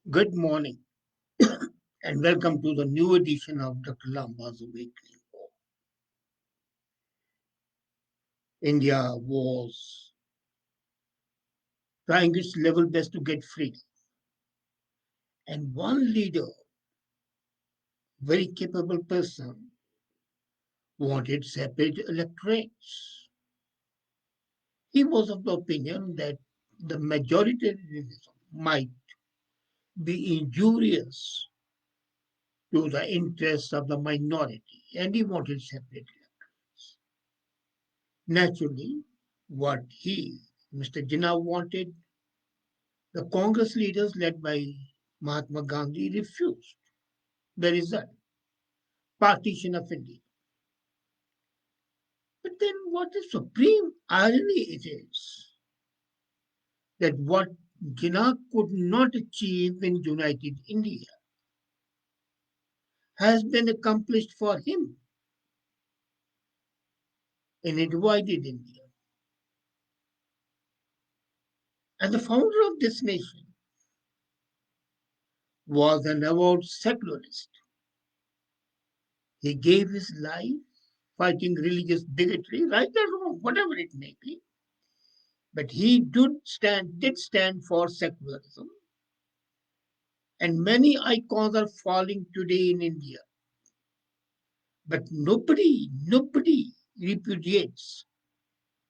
Good morning and welcome to the new edition of Dr. Lamba's Awakening. India was trying its level best to get free, and one leader, very capable person, wanted separate electorates. He was of the opinion that the majoritarianism might be injurious to the interests of the minority, and he wanted separate electorates. Naturally, what Mr. Jinnah, wanted, the Congress leaders led by Mahatma Gandhi refused. The result, partition of India. But then what the supreme irony it is that what Jinnah could not achieve in united India has been accomplished for him in a divided India. And the founder of this nation was an avowed secularist. He gave his life fighting religious bigotry, right or wrong, whatever it may be. But he did stand for secularism, and many icons are falling today in India. But nobody repudiates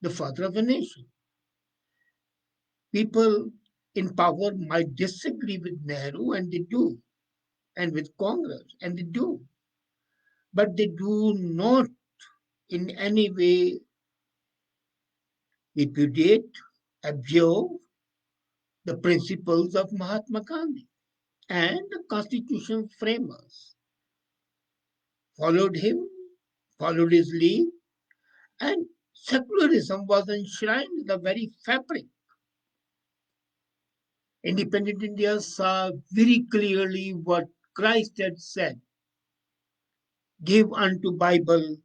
the father of a nation. People in power might disagree with Nehru, and they do, and with Congress, and they do, but they do not in any way repudiate, absorb the principles of Mahatma Gandhi and the Constitution framers followed him, followed his lead, and secularism was enshrined in the very fabric. Independent India saw very clearly what Christ had said: "Give unto Bible,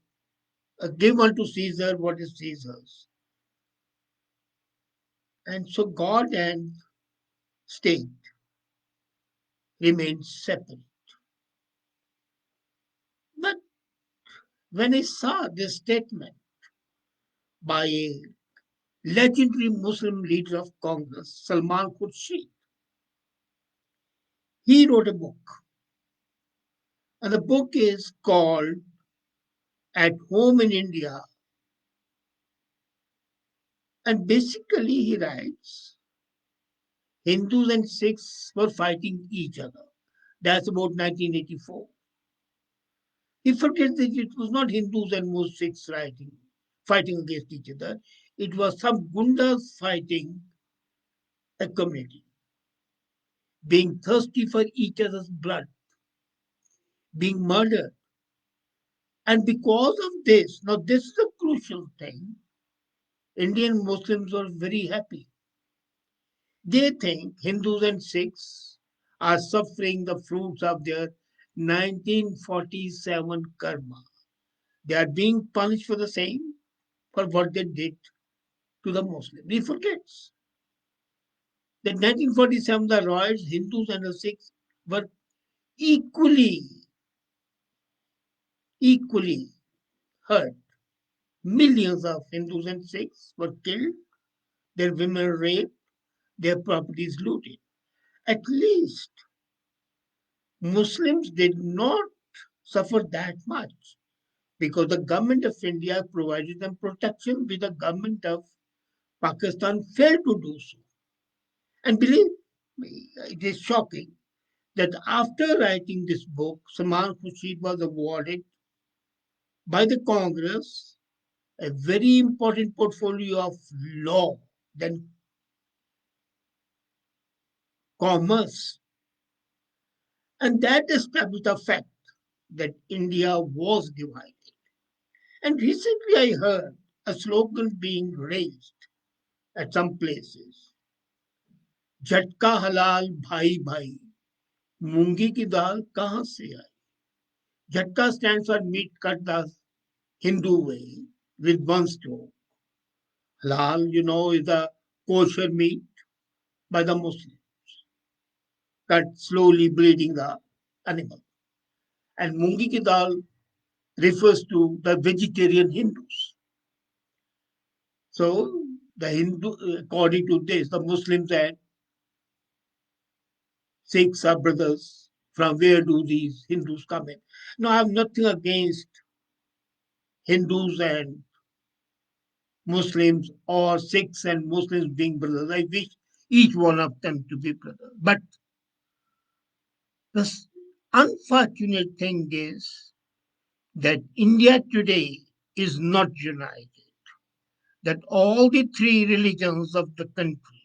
give unto Caesar what is Caesar's." And so God and state remained separate. But when I saw this statement by a legendary Muslim leader of Congress, Salman Khurshid, he wrote a book, and the book is called At Home in India. And basically, he writes Hindus and Sikhs were fighting each other. That's about 1984. He forgets that it was not Hindus and most Sikhs fighting against each other. It was some gundas fighting a community, being thirsty for each other's blood, being murdered. And because of this, now this is a crucial thing, Indian Muslims are very happy. They think Hindus and Sikhs are suffering the fruits of their 1947 karma. They are being punished for the same, for what they did to the Muslims. He forgets that 1947, the riots, Hindus and the Sikhs were equally, equally hurt. Millions of Hindus and Sikhs were killed, their women raped, their properties looted. At least Muslims did not suffer that much because the government of India provided them protection, which the government of Pakistan failed to do so. And believe me, it is shocking that after writing this book, Salman Khurshid was awarded by the Congress a very important portfolio of law, then commerce, and that established the fact that India was divided. And recently I heard a slogan being raised at some places: झटका हलाल भाई भाई मूंगी की दाल कहाँ से आई. Jhatka stands for meat cut the Hindu way with one stove. Halal, is a kosher meat by the Muslim. cut slowly bleeding the animal. And mungi ki dal refers to the vegetarian Hindus. So the Hindu, according to this, the Muslims and Sikhs are brothers. From where do these Hindus come in? No, I have nothing against Hindus and Muslims or Sikhs and Muslims being brothers. I wish each one of them to be brothers. But the unfortunate thing is that India today is not united, that all the three religions of the country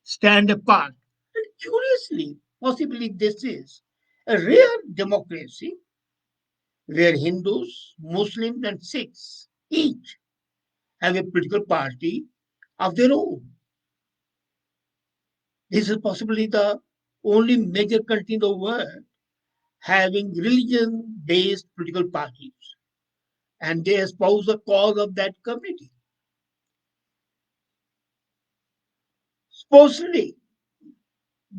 stand apart. And curiously, possibly this is a rare democracy where Hindus, Muslims, and Sikhs each have a political party of their own. This is possibly the only major country in the world having religion based political parties, and they espouse the cause of that community. Supposedly,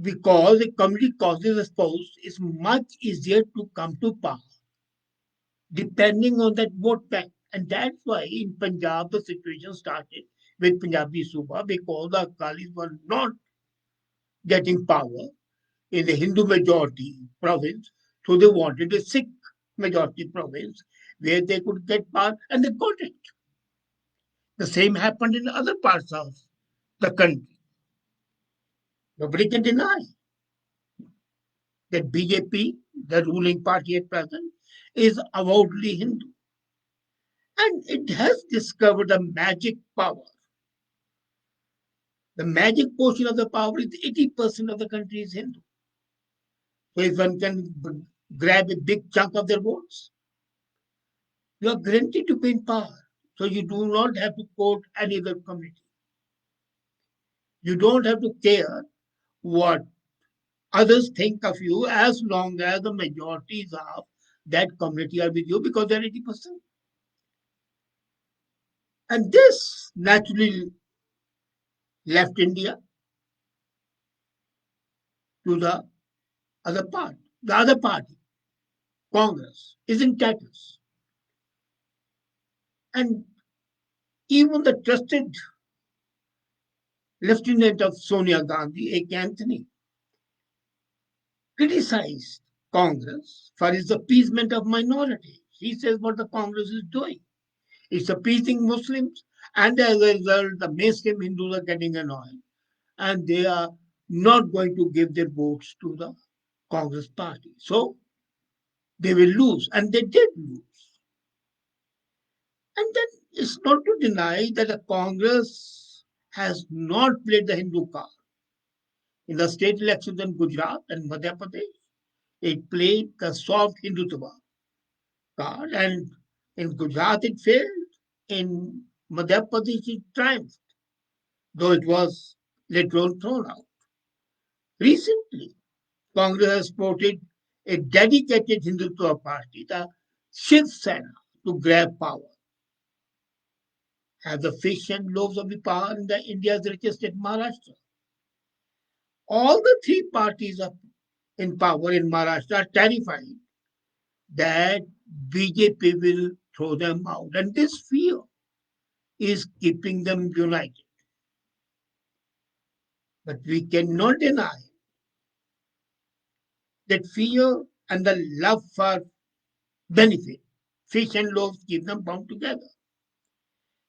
because a community cause is espoused, it's much easier to come to power depending on that vote bank. And that's why in Punjab the situation started with Punjabi Suba because the Akalis were not getting power in the Hindu majority province, so they wanted a Sikh majority province where they could get power, and they got it. The same happened in other parts of the country. Nobody can deny that BJP, the ruling party at present, is avowedly Hindu. And it has discovered a magic power. The magic portion of the power is 80% of the country is Hindu. So if one can grab a big chunk of their votes, you are guaranteed to be in power. So you do not have to quote any other community. You don't have to care what others think of you as long as the majorities of that community are with you because they're 80%. And this naturally left India to the other part. The other party, Congress, is in tatters. And even the trusted lieutenant of Sonia Gandhi, A. K. Anthony, criticized Congress for its appeasement of minorities. He says what the Congress is doing. It's appeasing Muslims, and as a result, the mainstream Hindus are getting annoyed, and they are not going to give their votes to the Congress party. So they will lose, and they did lose. And then it's not to deny that the Congress has not played the Hindu card. In the state elections in Gujarat and Madhya Pradesh, it played the soft Hindutva card, and in Gujarat it failed. In Madhya Pradesh it triumphed, though it was later on thrown out. Recently, Congress has supported a dedicated Hindutva party, the Shiv Sena, to grab power. Have the fish and loaves of the power in the India's richest state, Maharashtra. All the three parties are in power in Maharashtra are terrified that BJP will throw them out. And this fear is keeping them united. But we cannot deny that fear and the love for benefit, fish and loaves, keep them bound together.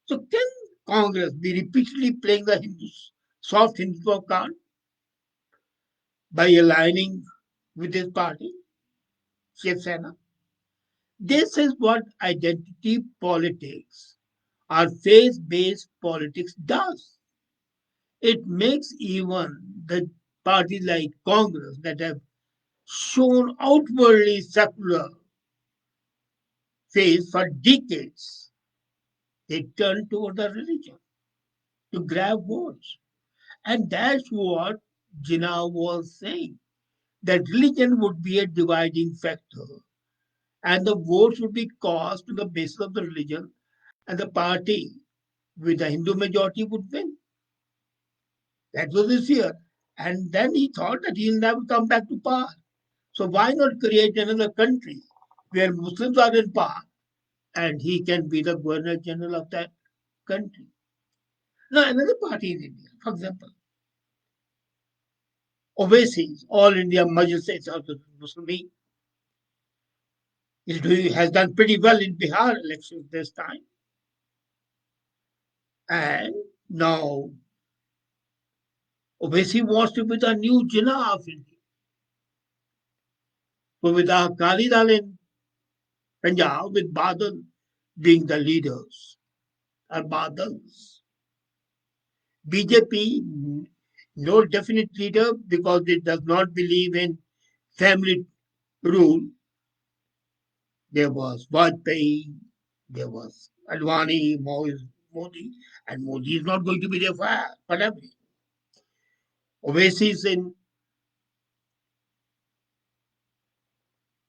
So can Congress be repeatedly playing the Hindus, soft Hindu card by aligning with this party, Shiv Sena? This is what identity politics or faith based politics does. It makes even the parties like Congress that have shown outwardly secular faith for decades, they turn toward the religion to grab votes. And that's what Jinnah was saying, that religion would be a dividing factor and the votes would be cast to the basis of the religion, and the party with the Hindu majority would win. That was his fear. And then he thought that he'll never come back to power. So why not create another country where Muslims are in power and he can be the governor general of that country? Now, another party in India, for example, Owaisi's All India Majlis Muslimin, has done pretty well in Bihar elections this time. And now Owaisi wants to be the new Jinnah of India. So with Akali Dal in Punjab, with Badal being the leaders, or Badals. BJP, no definite leader because it does not believe in family rule. There was Vajpayee, there was Advani, Modi, and Modi is not going to be there forever. Oasis in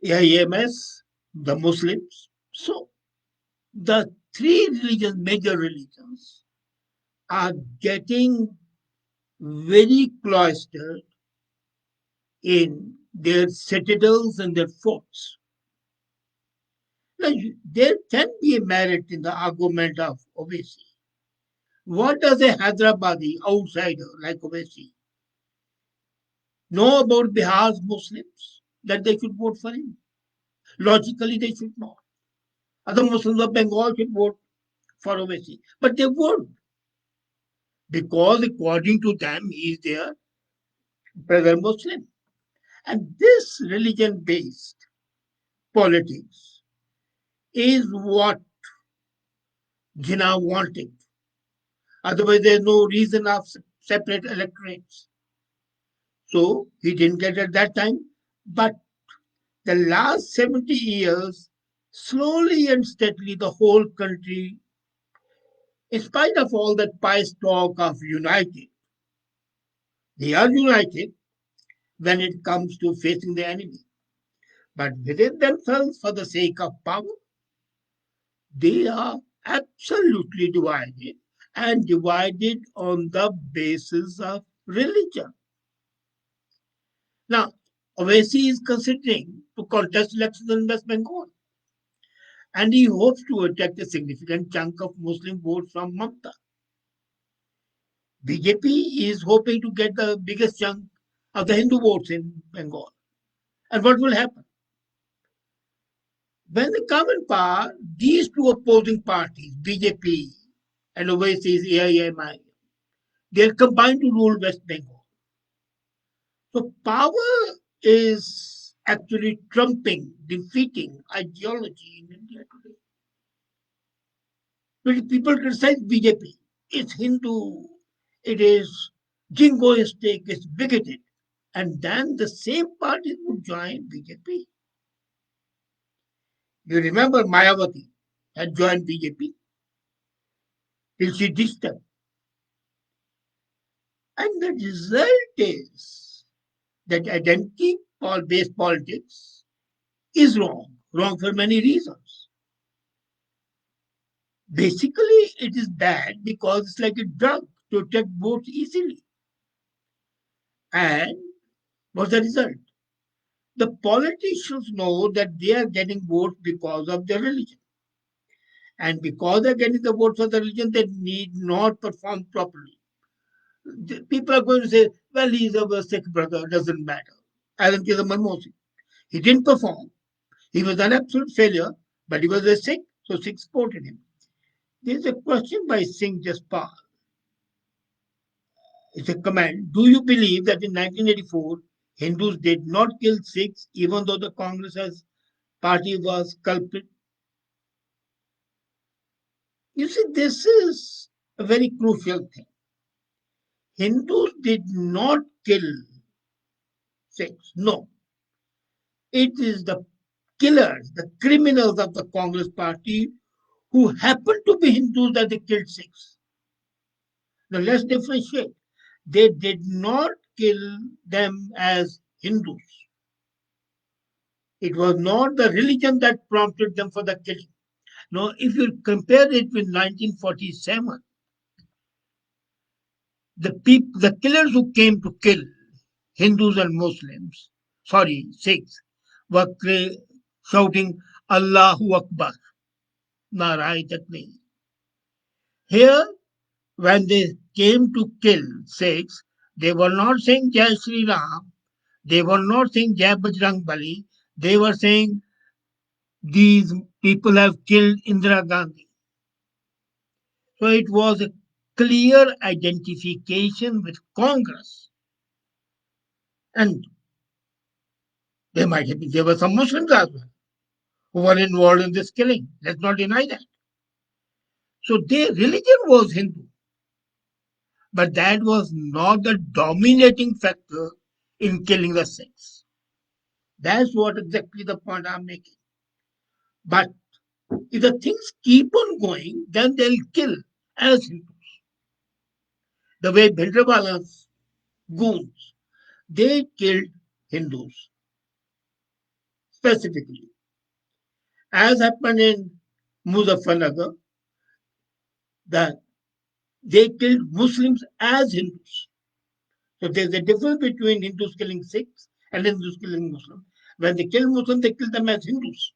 AIMS, the Muslims. So the three religions, major religions, are getting very cloistered in their citadels and their forts. Now, there can be a merit in the argument of Owaisi. What does a Hyderabadi outsider like Owaisi know about Bihar's Muslims that they should vote for him? Logically, they should not. Other Muslims of Bengal should vote for Owaisi, but they won't because, according to them, he is their brother Muslim. And this religion based politics is what Jinnah wanted. Otherwise, there's no reason of separate electorates. So he didn't get at that time. But the last 70 years, slowly and steadily, the whole country, in spite of all that pious talk of united, they are united when it comes to facing the enemy. But within themselves, for the sake of power, they are absolutely divided and divided on the basis of religion. Now, Owaisi is considering to contest elections in West Bengal, and he hopes to attract a significant chunk of Muslim votes from Mamta. BJP is hoping to get the biggest chunk of the Hindu votes in Bengal. And what will happen? When they come in power, these two opposing parties, BJP and Owaisi's AIMI, they're combined to rule West Bengal. So power is actually trumping, defeating ideology in India today. When people criticize BJP, it's Hindu, it is jingoistic, it's bigoted. And then the same parties would join BJP. You remember Mayawati had joined BJP till she ditched them. And the result is that identity based politics is wrong for many reasons. Basically, it is bad because it's like a drug to attract votes easily. And what's the result? The politicians know that they are getting votes because of their religion. And because they're getting the votes of the religion, they need not perform properly. People are going to say, well, he's a Sikh brother, doesn't matter. As in case of Manmohan Singh. He didn't perform. He was an absolute failure, but he was a Sikh, so Sikh supported him. There's a question by Singh Jaspal. It's a comment. Do you believe that in 1984, Hindus did not kill Sikhs even though the Congress party was culprit? You see, this is a very crucial thing. Hindus did not kill Sikhs. No. It is the killers, the criminals of the Congress party who happened to be Hindus that they killed Sikhs. Now let's differentiate. They did not kill them as Hindus. It was not the religion that prompted them for the killing. Now, if you compare it with 1947, the killers who came to kill Hindus and Muslims, Sikhs, were shouting Allahu Akbar, Narai Takbir. Here, when they came to kill Sikhs, they were not saying Jai Sri Ram, they were not saying Jai Bajrang Bali, they were saying these people have killed Indira Gandhi. So it was a clear identification with Congress. And there were some Muslims as well who were involved in this killing. Let's not deny that. So their religion was Hindu, but that was not the dominating factor in killing the Sikhs. That's what exactly the point I'm making. But if the things keep on going, then they'll kill as Hindus. The way Bhindranwala's goons, they killed Hindus specifically. As happened in Muzaffarnagar, that they killed Muslims as Hindus. So there's a difference between Hindus killing Sikhs and Hindus killing Muslims. When they kill Muslims, they kill them as Hindus.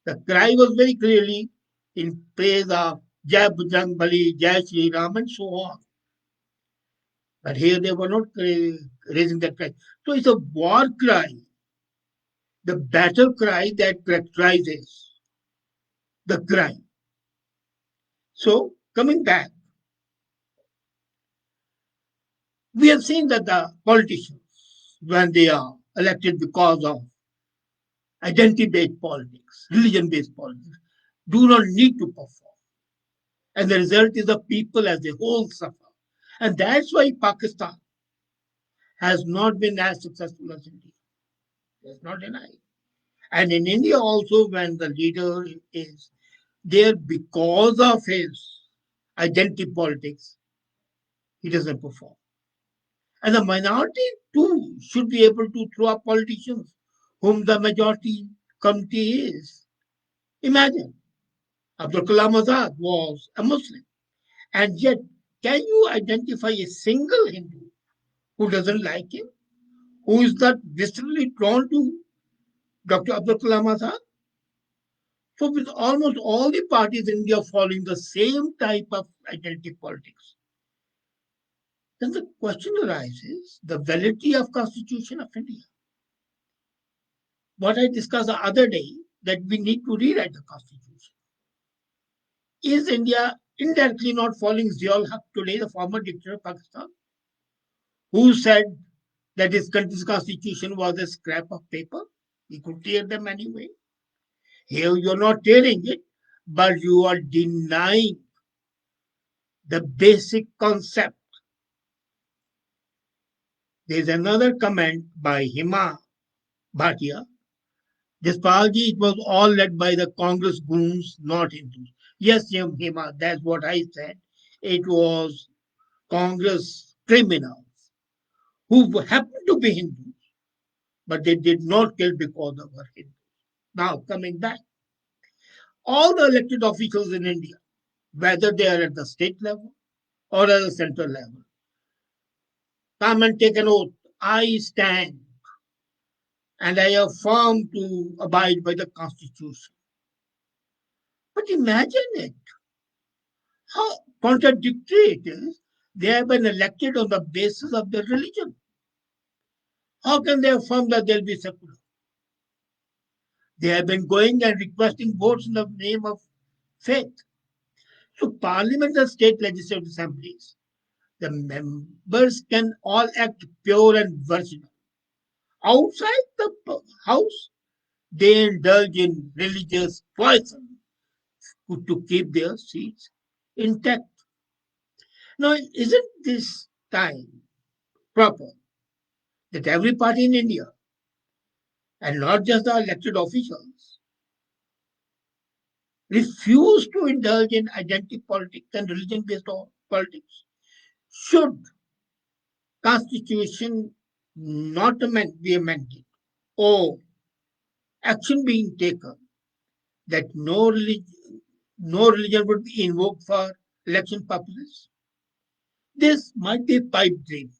The cry was very clearly in praise of Jai Bajrang Bali, Jai Sri Ram, and so on. But here they were not raising that cry. So it's a war cry, the battle cry that characterizes the cry. So coming back, we have seen that the politicians, when they are elected because of identity-based politics, religion-based politics, do not need to perform. And the result is the people as a whole suffer. And that's why Pakistan has not been as successful as India. Let's not deny it. And in India also, when the leader is there because of his identity politics, he doesn't perform. And the minority too should be able to throw up politicians whom the majority committee is. Imagine, Dr.Lamba was a Muslim. And yet, can you identify a single Hindu who doesn't like him, who is not viscerally drawn to Dr. Abdul Kalam Azad? So, with almost all the parties in India following the same type of identity politics, then the question arises the validity of Constitution of India. What I discussed the other day, that we need to rewrite the Constitution. Is India indirectly not following Ziaul Haq today, the former dictator of Pakistan, who said that his country's constitution was a scrap of paper? He could tear them anyway. Here you're not tearing it, but you are denying the basic concept. There's another comment by Hima Bhatia. Dispalji, it was all led by the Congress goons, not Hindus. Yes, Hima, that's what I said. It was Congress criminals who happened to be Hindus, but they did not kill because they were Hindus. Now, coming back, all the elected officials in India, whether they are at the state level or at the central level, come and take an oath. I stand and I affirm to abide by the Constitution. But imagine it, how contradictory it is. They have been elected on the basis of their religion. How can they affirm that they'll be secular? They have been going and requesting votes in the name of faith. So, Parliament and state legislative assemblies, the members can all act pure and virginal. Outside the house, they indulge in religious poison to keep their seats intact. Now, isn't this time proper that every party in India, and not just the elected officials, refuse to indulge in identity politics and religion-based politics? Should Constitution not be amended or action being taken that no religion would be invoked for election purposes? This might be a pipe dream,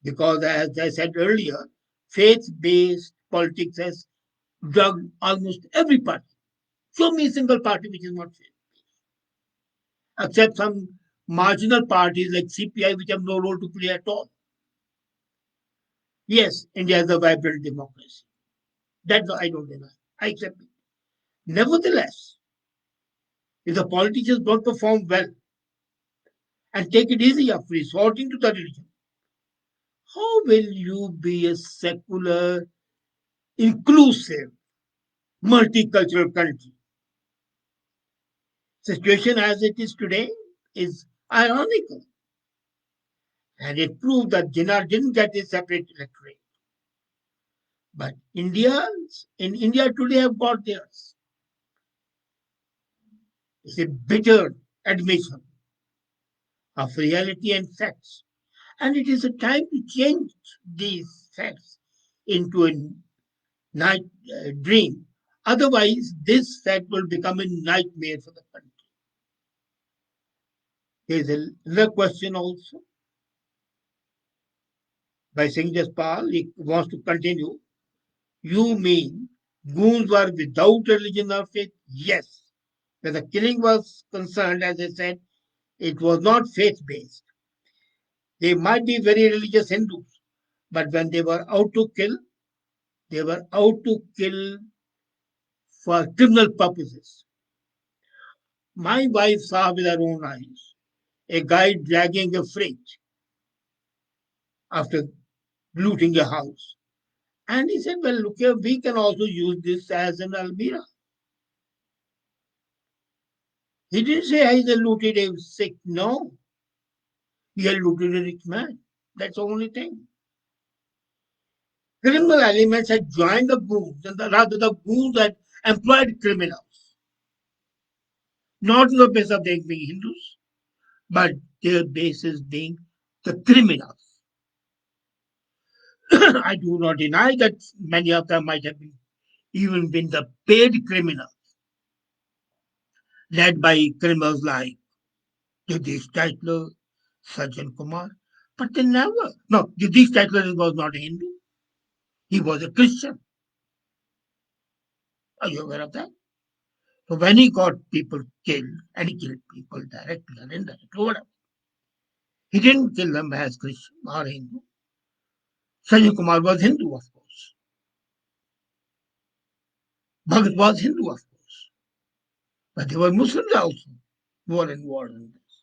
Because, as I said earlier, faith based politics has drugged almost every party. Show me a single party which is not faith, except some marginal parties like CPI, which have no role to play at all. Yes, India is a vibrant democracy. That's I don't deny. I accept it. Nevertheless, if the politicians don't perform well and take it easy of resorting to the religion, how will you be a secular, inclusive, multicultural country? Situation as it is today is ironical, and it proves that Jinnah didn't get a separate electorate. But Indians in India today have got theirs. It's a bitter admission of reality and facts. And it is a time to change these facts into a night dream. Otherwise, this fact will become a nightmare for the country. There's another question also by Singh Jaspal. He wants to continue. You mean goons were without religion or faith? Yes. Where the killing was concerned, as I said, it was not faith based. They might be very religious Hindus, but when they were out to kill, they were out to kill for criminal purposes. My wife saw with her own eyes a guy dragging a fridge after looting a house. And he said, well, look here, we can also use this as an almirah. He didn't say he looted a sick. No, he had looted a rich man. That's the only thing. Criminal elements had joined the goons, and rather the goons had employed criminals, not on the basis of them being Hindus, but their basis being the criminals. I do not deny that many of them might have been, even been the paid criminals, led by criminals like Jagdish Titler, Sajjan Kumar, but they never. No, Jagdish Titler was not a Hindu. He was a Christian. Are you aware of that? So when he got people killed, and he killed people directly or indirectly, whatever, he didn't kill them as Christian or Hindu. Sajjan Kumar was Hindu, of course. Bhagat was Hindu, of course. But they were Muslims also who were involved in this.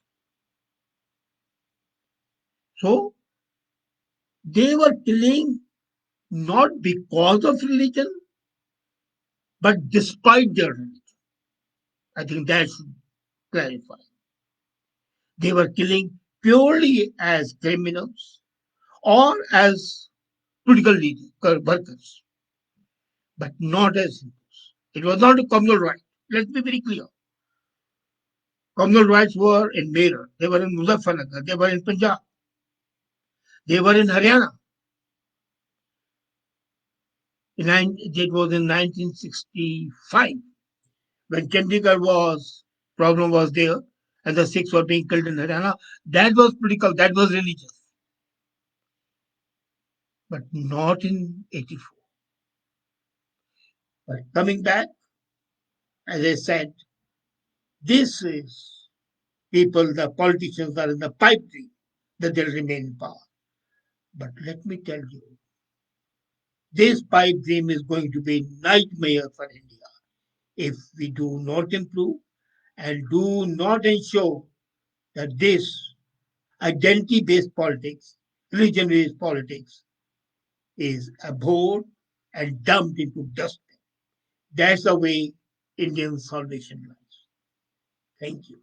So they were killing not because of religion, but despite their religion. I think that should clarify. They were killing purely as criminals or as political leaders, workers, but not as Hindus. It was not a communal right. Let's be very clear. Communal rights were in Meerut, they were in Muzaffarnagar, they were in Punjab, they were in Haryana. It was in 1965 when Chandigarh problem was there and the Sikhs were being killed in Haryana. That was political, that was religious, but not in 84. But coming back, as I said, this is people, the politicians are in the pipe dream that they'll remain in power. But let me tell you, this pipe dream is going to be a nightmare for India if we do not improve and do not ensure that this identity based politics, religion based politics, is abhorred and dumped into dustbin. That's the way Indian salvation lies. Thank you.